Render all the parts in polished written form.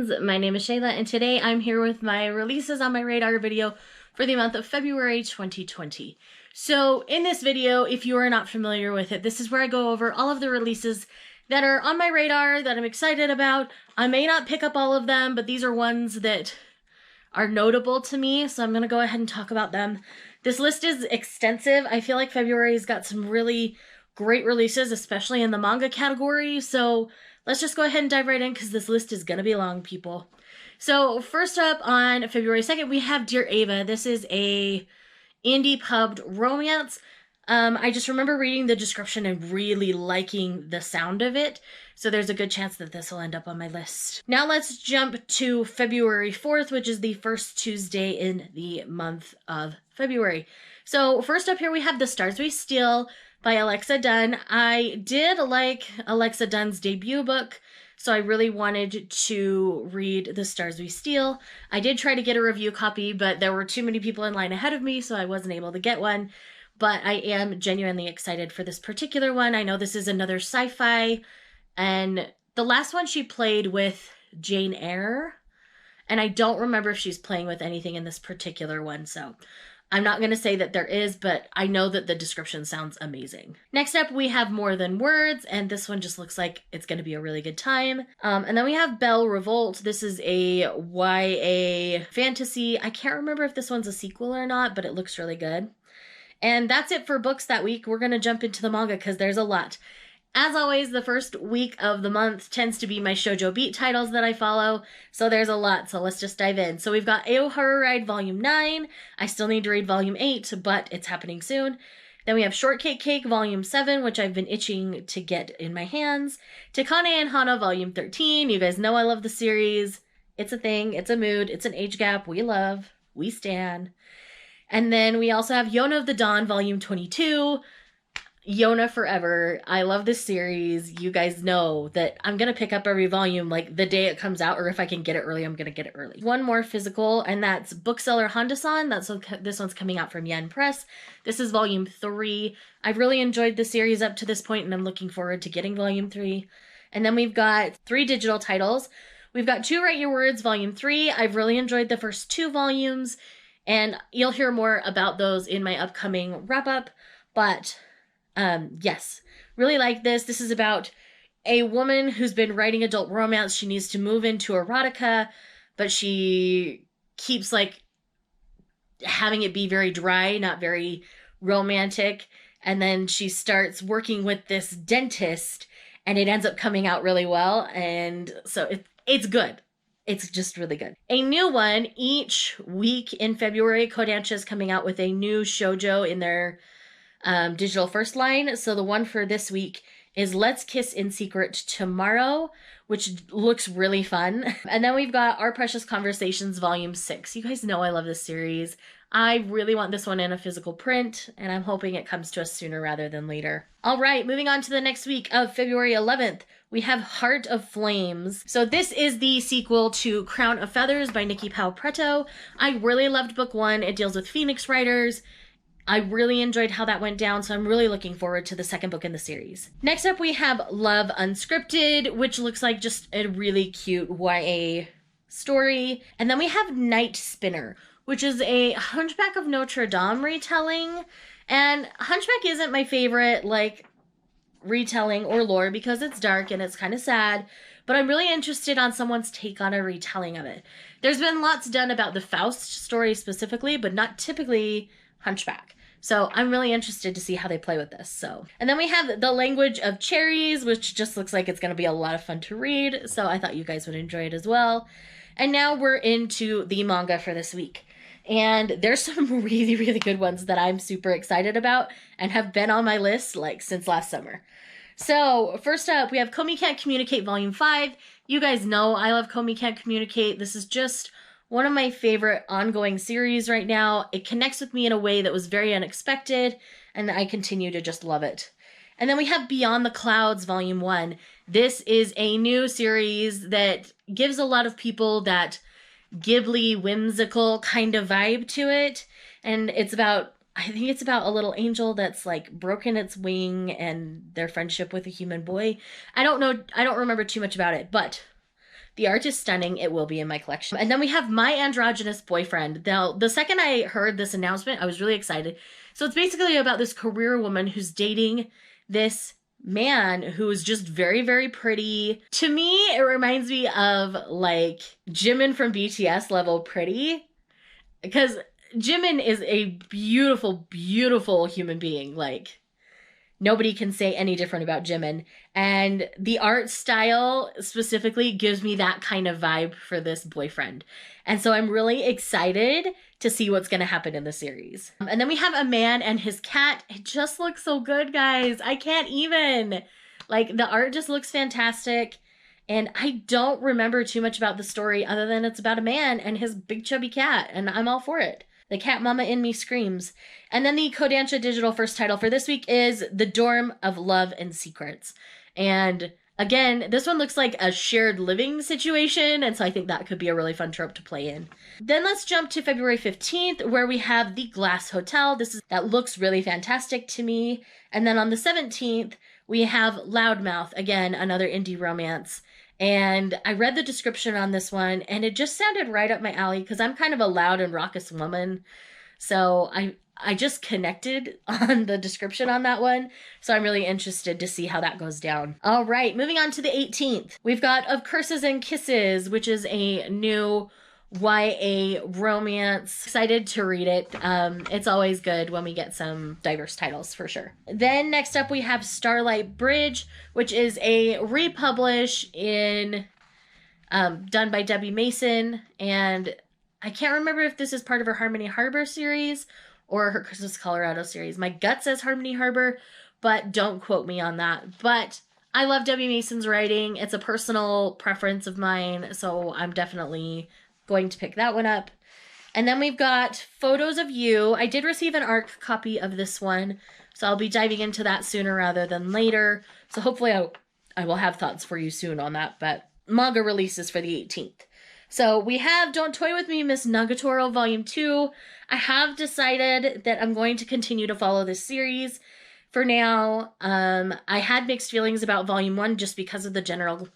friends, my name is Shayla, and today I'm here with my releases on my radar video for the month of February 2020. So in this video, if you are not familiar with it, this is where I go over all of the releases that are on my radar that I'm excited about. I may not pick up all of them, but these are ones that are notable to me, so I'm going to go ahead and talk about them. This list is extensive. I feel like February's got some really great releases, especially in the manga category, so let's just go ahead and dive right in because this list is going to be long, people. So first up on February 2nd, we have Dear Ava. This is a indie pubbed romance. I just remember reading the description and really liking the sound of it, so there's a good chance that this will end up on my list. Now let's jump to February 4th, which is the first Tuesday in the month of February. So first up here we have The Stars We Steal by Alexa Dunn. I did like Alexa Dunn's debut book, so I really wanted to read The Stars We Steal. I did try to get a review copy, but there were too many people in line ahead of me, so I wasn't able to get one. But I am genuinely excited for this particular one. I know this is another sci-fi, and the last one she played with Jane Eyre, and I don't remember if she's playing with anything in this particular one, so I'm not going to say that there is, but I know that the description sounds amazing. Next up, we have More Than Words, and this one just looks like it's going to be a really good time. And then we have Belle Revolt. This is a YA fantasy. I can't remember if this one's a sequel or not, but it looks really good. And that's it for books that week. We're going to jump into the manga because there's a lot. As always, the first week of the month tends to be my Shoujo Beat titles that I follow, so there's a lot, so let's just dive in. So we've got Ao Horror Ride Volume 9. I still need to read Volume 8, but it's happening soon. Then we have Shortcake Cake Volume 7, which I've been itching to get in my hands. Takane and Hana Volume 13. You guys know I love the series. It's a thing, it's a mood, it's an age gap we love, we stan. And then we also have Yona of the Dawn Volume 22. Yona forever. I love this series. You guys know that I'm going to pick up every volume like the day it comes out, or if I can get it early, I'm going to get it early. One more physical, and that's Bookseller Honda-san. This one's coming out from Yen Press. This is Volume 3. I've really enjoyed the series up to this point, and I'm looking forward to getting Volume 3. And then we've got 3 digital titles. We've got To Write Your Words Volume 3. I've really enjoyed the first 2 volumes, and you'll hear more about those in my upcoming wrap-up, but yes, really like this. This is about a woman who's been writing adult romance. She needs to move into erotica, but she keeps like having it be very dry, not very romantic. And then she starts working with this dentist, and it ends up coming out really well. And so it's good. It's just really good. A new one each week in February. Kodansha is coming out with a new shoujo in their digital first line. So the one for this week is Let's Kiss in Secret Tomorrow, which looks really fun. And then we've got Our Precious Conversations Volume 6. You guys know I love this series. I really want this one in a physical print, and I'm hoping it comes to us sooner rather than later. All right, moving on to the next week of February 11th, we have Heart of Flames. So this is the sequel to Crown of Feathers by Nikki Powell Preto. I really loved book 1. It deals with Phoenix writers. I really enjoyed how that went down, so I'm really looking forward to the second book in the series. Next up, we have Love Unscripted, which looks like just a really cute YA story. And then we have Night Spinner, which is a Hunchback of Notre Dame retelling. And Hunchback isn't my favorite, retelling or lore because it's dark and it's kind of sad, but I'm really interested on someone's take on a retelling of it. There's been lots done about the Faust story specifically, but not typically Hunchback. So I'm really interested to see how they play with this. And then we have The Language of Cherries, which just looks like it's going to be a lot of fun to read. So I thought you guys would enjoy it as well. And now we're into the manga for this week. And there's some really, really good ones that I'm super excited about and have been on my list since last summer. So first up, we have Komi Can't Communicate Volume 5. You guys know I love Komi Can't Communicate. This is just one of my favorite ongoing series right now. It connects with me in a way that was very unexpected, and I continue to just love it. And then we have Beyond the Clouds Volume 1. This is a new series that gives a lot of people that Ghibli whimsical kind of vibe to it. And I think it's about a little angel that's broken its wing and their friendship with a human boy. I don't remember too much about it, but The art is stunning. It will be in my collection. And then we have My Androgynous Boyfriend. Now, the second I heard this announcement, I was really excited. So it's basically about this career woman who's dating this man who is just very, very pretty. To me, it reminds me of like Jimin from BTS level pretty, because Jimin is a beautiful, beautiful human being. Like, nobody can say any different about Jimin. And the art style specifically gives me that kind of vibe for this boyfriend. And so I'm really excited to see what's going to happen in the series. And then we have A Man and His Cat. It just looks so good, guys. I can't even. Like, the art just looks fantastic. And I don't remember too much about the story other than it's about a man and his big chubby cat. And I'm all for it. The cat mama in me screams. And then the Kodansha digital first title for this week is The Dorm of Love and Secrets. And again, this one looks like a shared living situation, and so I think that could be a really fun trope to play in. Then let's jump to February 15th, where we have The Glass Hotel. That looks really fantastic to me. And then on the 17th, we have Loudmouth, again, another indie romance. And I read the description on this one, and it just sounded right up my alley, because I'm kind of a loud and raucous woman. So I just connected on the description on that one. So I'm really interested to see how that goes down. All right, moving on to the 18th. We've got Of Curses and Kisses, which is a new YA romance. Excited to read it. It's always good when we get some diverse titles for sure. Then next up we have Starlight Bridge, which is a republish in done by Debbie Mason, and I can't remember if this is part of her Harmony Harbor series or her Christmas Colorado series. My gut says Harmony Harbor, but don't quote me on that. But I love Debbie Mason's writing. It's a personal preference of mine, so I'm definitely going to pick that one up. And then we've got Photos of You. I did receive an ARC copy of this one, so I'll be diving into that sooner rather than later. So hopefully I will have thoughts for you soon on that, but manga releases for the 18th. So we have Don't Toy With Me, Miss Nagatoro Volume 2. I have decided that I'm going to continue to follow this series for now. I had mixed feelings about Volume 1 just because of the general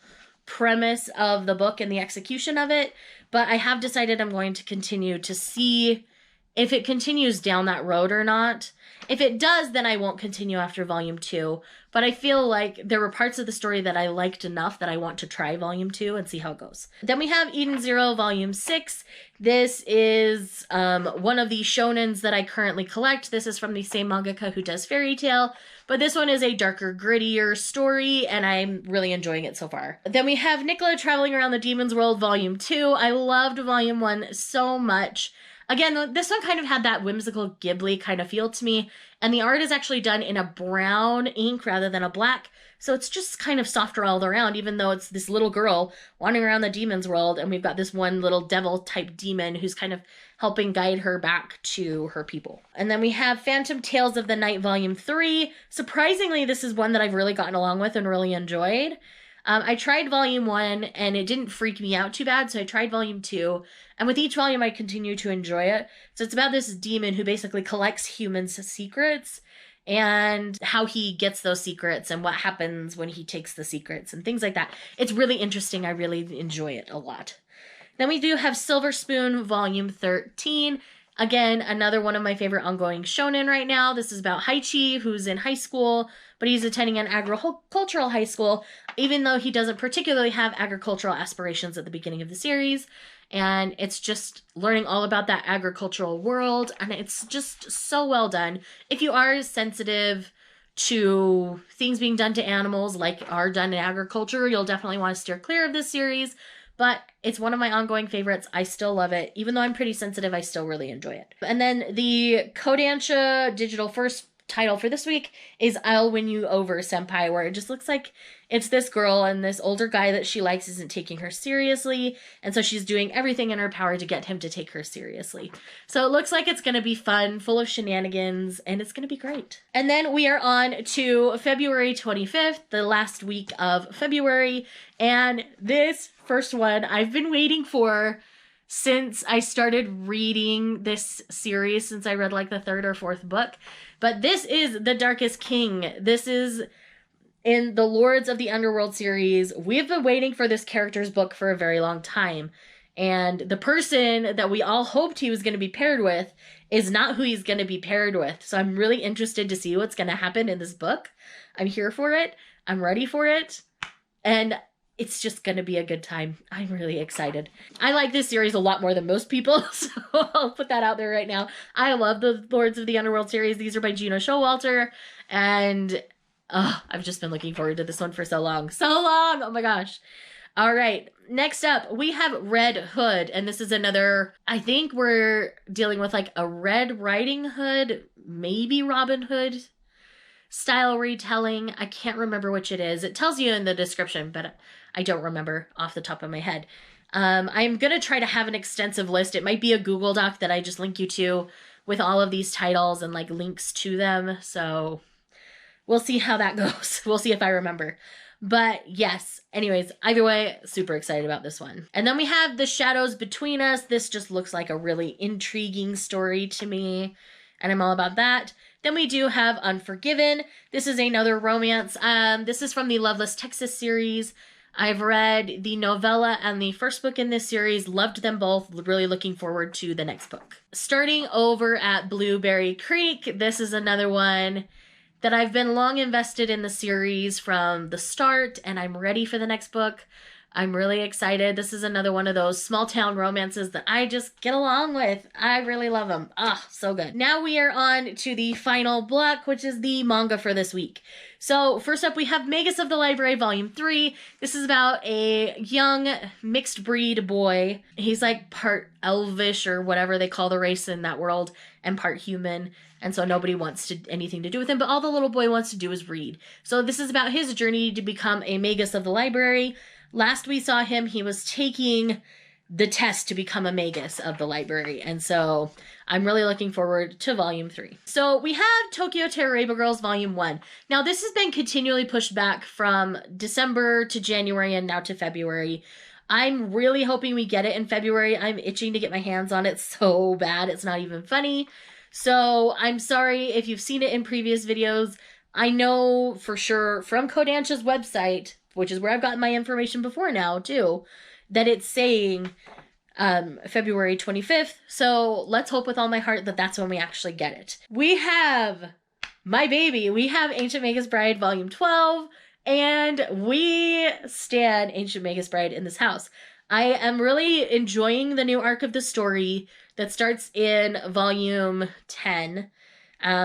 premise of the book and the execution of it, but I have decided I'm going to continue to see if it continues down that road or not. If it does, then I won't continue after Volume 2, but I feel like there were parts of the story that I liked enough that I want to try Volume 2 and see how it goes. Then we have Eden Zero Volume 6. This is one of the shonens that I currently collect. This is from the same mangaka who does Fairy Tail, but this one is a darker, grittier story, and I'm really enjoying it so far. Then we have Nicola Traveling Around the Demon's World Volume 2. I loved Volume 1 so much. Again, this one kind of had that whimsical Ghibli kind of feel to me, and the art is actually done in a brown ink rather than a black, so it's just kind of softer all around, even though it's this little girl wandering around the demon's world, and we've got this one little devil-type demon who's kind of helping guide her back to her people. And then we have Phantom Tales of the Night Volume 3. Surprisingly, this is one that I've really gotten along with and really enjoyed. I tried Volume 1, and it didn't freak me out too bad, so I tried Volume 2, and with each volume I continue to enjoy it. So it's about this demon who basically collects humans' secrets, and how he gets those secrets, and what happens when he takes the secrets, and things like that. It's really interesting. I really enjoy it a lot. Then we do have Silver Spoon Volume 13. Again, another one of my favorite ongoing shonen right now. This is about Haichi, who's in high school, but he's attending an agricultural high school, even though he doesn't particularly have agricultural aspirations at the beginning of the series. And it's just learning all about that agricultural world, and it's just so well done. If you are sensitive to things being done to animals like are done in agriculture, you'll definitely want to steer clear of this series. But it's one of my ongoing favorites. I still love it. Even though I'm pretty sensitive, I still really enjoy it. And then the Kodansha digital first title for this week is I'll Win You Over, Senpai, where it just looks like it's this girl and this older guy that she likes isn't taking her seriously, and so she's doing everything in her power to get him to take her seriously. So it looks like it's going to be fun, full of shenanigans, and it's going to be great. And then we are on to February 25th, the last week of February, and this first one I've been waiting for since I started reading this series, since I read like the third or fourth book. But this is The Darkest King. This is in the Lords of the Underworld series, we've been waiting for this character's book for a very long time. And the person that we all hoped he was going to be paired with is not who he's going to be paired with. So I'm really interested to see what's going to happen in this book. I'm here for it. I'm ready for it. And it's just going to be a good time. I'm really excited. I like this series a lot more than most people, so I'll put that out there right now. I love the Lords of the Underworld series. These are by Gina Showalter, and I've just been looking forward to this one for so long. So long! Oh my gosh. All right, next up, we have Red Hood, and this is another, I think we're dealing with like a Red Riding Hood, maybe Robin Hood style retelling. I can't remember which it is. It tells you in the description, but I don't remember off the top of my head. I'm going to try to have an extensive list. It might be a Google Doc that I just link you to with all of these titles and like links to them. So we'll see how that goes. We'll see if I remember. But yes, anyways, either way, super excited about this one. And then we have The Shadows Between Us. This just looks like a really intriguing story to me, and I'm all about that. Then we do have Unforgiven. This is another romance. This is from the Loveless Texas series. I've read the novella and the first book in this series, loved them both, really looking forward to the next book. Starting over at Blueberry Creek, this is another one that I've been long invested in the series from the start, and I'm ready for the next book. I'm really excited. This is another one of those small town romances that I just get along with. I really love them. Ah, so good. Now we are on to the final block, which is the manga for this week. So first up, we have Magus of the Library, Volume 3. This is about a young mixed breed boy. He's like part elvish or whatever they call the race in that world, and part human. And so nobody wants anything to do with him, but all the little boy wants to do is read. So this is about his journey to become a Magus of the Library. Last we saw him, he was taking the test to become a Magus of the Library. And so I'm really looking forward to Volume 3. So we have Tokyo Terroraba Girls Volume 1. Now this has been continually pushed back from December to January and now to February. I'm really hoping we get it in February. I'm itching to get my hands on it so bad. It's not even funny. So I'm sorry if you've seen it in previous videos. I know for sure from Kodansha's website, which is where I've gotten my information before now too, that it's saying February 25th. So let's hope with all my heart that that's when we actually get it. We have my baby. We have Ancient Magus Bride Volume 12, and we stan Ancient Magus Bride in this house. I am really enjoying the new arc of the story that starts in Volume 10.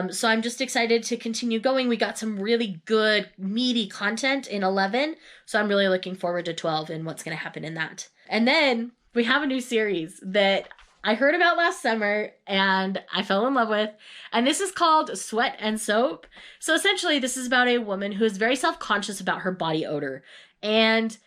So I'm just excited to continue going. We got some really good, meaty content in 11, so I'm really looking forward to 12 and what's going to happen in that. And then we have a new series that I heard about last summer and I fell in love with, and this is called Sweat and Soap. So essentially, this is about a woman who is very self-conscious about her body odor, and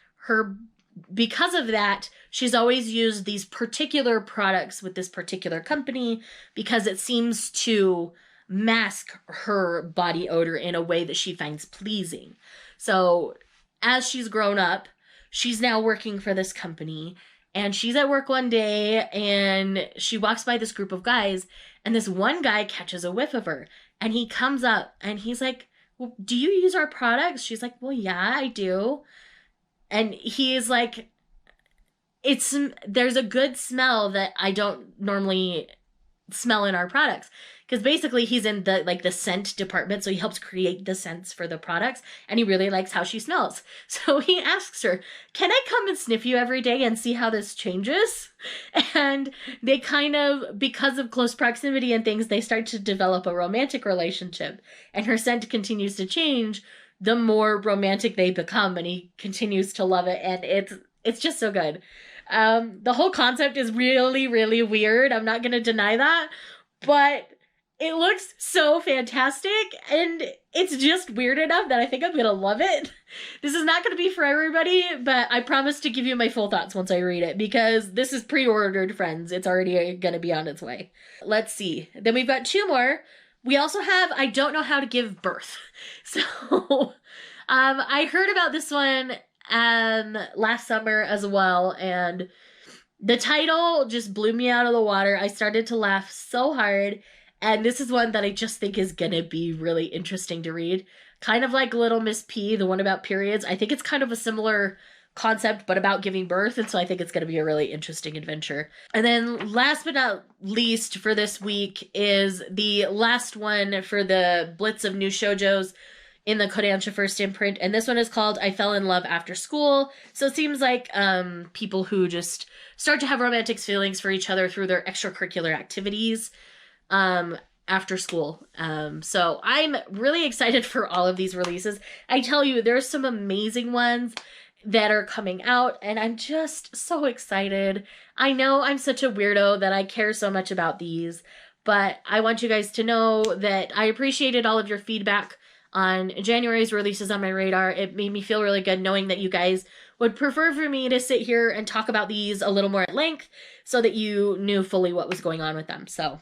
because of that, she's always used these particular products with this particular company because it seems to mask her body odor in a way that she finds pleasing. So as she's grown up, she's now working for this company, and she's at work one day and she walks by this group of guys, and this one guy catches a whiff of her, and he comes up and he's like, well, do you use our products? She's like, well, yeah, I do. And he's like, there's a good smell that I don't normally smell in our products. Because basically he's in the scent department, so he helps create the scents for the products, and he really likes how she smells. So he asks her, can I come and sniff you every day and see how this changes? And they kind of, because of close proximity and things, they start to develop a romantic relationship, and her scent continues to change the more romantic they become, and he continues to love it, and it's just so good. The whole concept is really, really weird. I'm not going to deny that, but it looks so fantastic, and it's just weird enough that I think I'm going to love it. This is not going to be for everybody, but I promise to give you my full thoughts once I read it, because this is pre-ordered, friends. It's already going to be on its way. Let's see. Then we've got two more. We also have I Don't Know How to Give Birth. So I heard about this one last summer as well, and the title just blew me out of the water. I started to laugh so hard, and this is one that I just think is going to be really interesting to read. kind of like Little Miss P, the one about periods. I think it's kind of a similar concept, but about giving birth, and so I think it's going to be a really interesting adventure. And then last but not least for this week is the last one for the Blitz of new shoujos in the Kodansha first imprint, and this one is called I Fell in Love After School. So it seems like people who just start to have romantic feelings for each other through their extracurricular activities after school. So I'm really excited for all of these releases. I tell you, there's some amazing ones that are coming out, and I'm just so excited. I know I'm such a weirdo that I care so much about these, but I want you guys to know that I appreciated all of your feedback on January's releases on my radar. It made me feel really good knowing that you guys would prefer for me to sit here and talk about these a little more at length so that you knew fully what was going on with them. So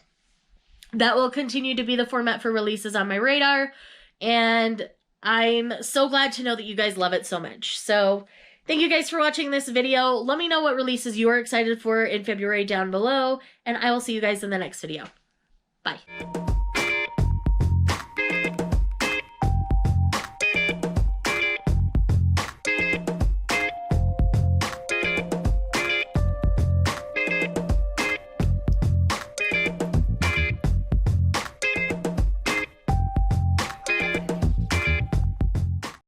that will continue to be the format for releases on my radar, and I'm so glad to know that you guys love it so much. So thank you guys for watching this video. Let me know what releases you are excited for in February down below, and I will see you guys in the next video. Bye.